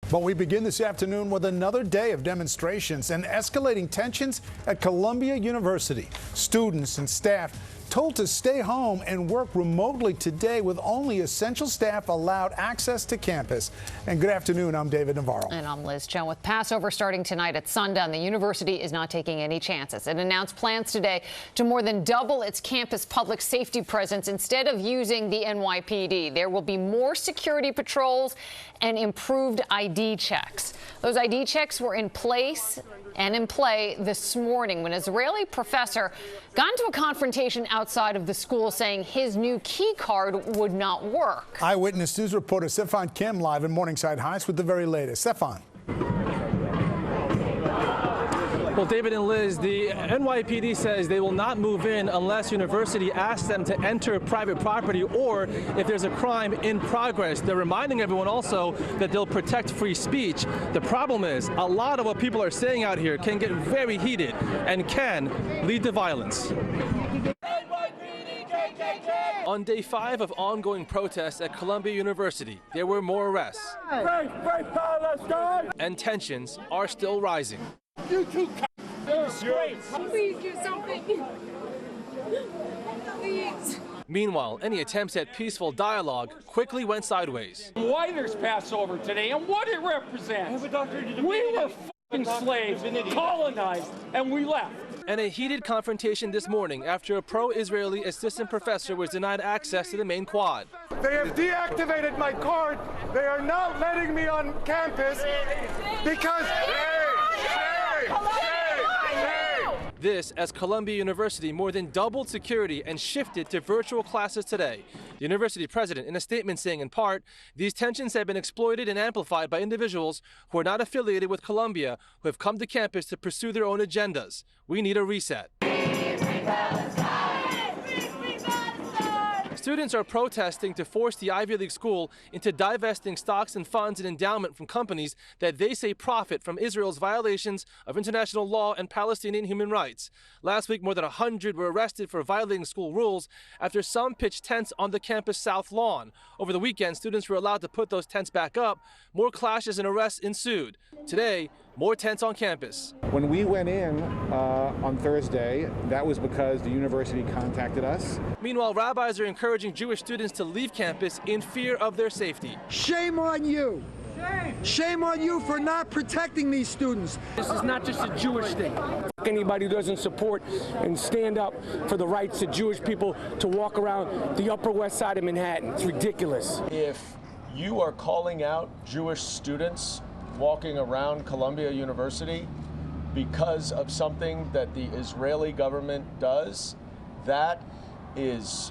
But we begin this afternoon with another day of demonstrations and escalating tensions at Columbia University. Students and staff told to stay home and work remotely today with only essential staff allowed access to campus. And good afternoon, I'm David Navarro. And I'm Liz Joan. With Passover starting tonight at sundown, the university is not taking any chances. It announced plans today to more than double its campus public safety presence instead of using the NYPD. There will be more security patrols and improved ID checks. Those ID checks were in place and in play this morning when an Israeli professor got into a confrontation outside of the school saying his new key card would not work. Eyewitness News reporter CeFaan Kim live in Morningside Heights with the very latest. CeFaan. Well, David and Liz, the NYPD says they will not move in unless university asks them to enter private property or if there's a crime in progress. They're reminding everyone also that they'll protect free speech. The problem is a lot of what people are saying out here can get very heated and can lead to violence. On day 5 of ongoing protests at Columbia University, there were more arrests. And tensions are still rising. You two please do something. Please. Meanwhile, any attempts at peaceful dialogue quickly went sideways. Why there's Passover today and what it represents. We were f***ing slaves, colonized, and we left. And a heated confrontation this morning after a pro-Israeli assistant professor was denied access to the main quad. They have deactivated my card. They are not letting me on campus because... This as Columbia University more than doubled security and shifted to virtual classes today. The university president in a statement saying in part, these tensions have been exploited and amplified by individuals who are not affiliated with Columbia who have come to campus to pursue their own agendas. We need a reset. Students are protesting to force the Ivy League school into divesting stocks and funds and endowment from companies that they say profit from Israel's violations of international law and Palestinian human rights. Last week, more than 100 were arrested for violating school rules after some pitched tents on the campus south lawn. Over the weekend, students were allowed to put those tents back up. More clashes and arrests ensued. Today, more tents on campus. When we went in on Thursday, that was because the university contacted us. Meanwhile, rabbis are encouraging Jewish students to leave campus in fear of their safety. Shame on you. Shame on you for not protecting these students. This is not just a Jewish thing. Anybody who doesn't support and stand up for the rights of Jewish people to walk around the Upper West Side of Manhattan. It's ridiculous. If you are calling out Jewish students walking around Columbia University because of something that the Israeli government does, that is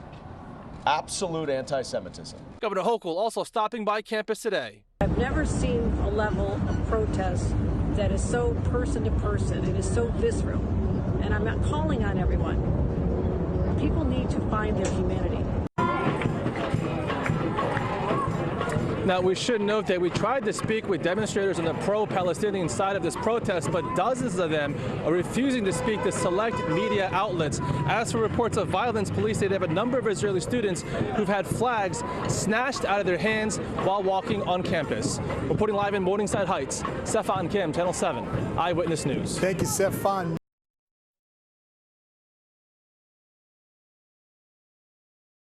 absolute anti-Semitism. Governor Hochul also stopping by campus today. I've never seen a level of protest that is so person to person. It is so visceral. And I'm not calling on everyone. People need to find their humanity. Now, we should note that we tried to speak with demonstrators on the pro-Palestinian side of this protest, but dozens of them are refusing to speak to select media outlets. As for reports of violence, police say they have a number of Israeli students who've had flags snatched out of their hands while walking on campus. Reporting live in Morningside Heights, CeFaan Kim, Channel 7, Eyewitness News. Thank you, CeFaan.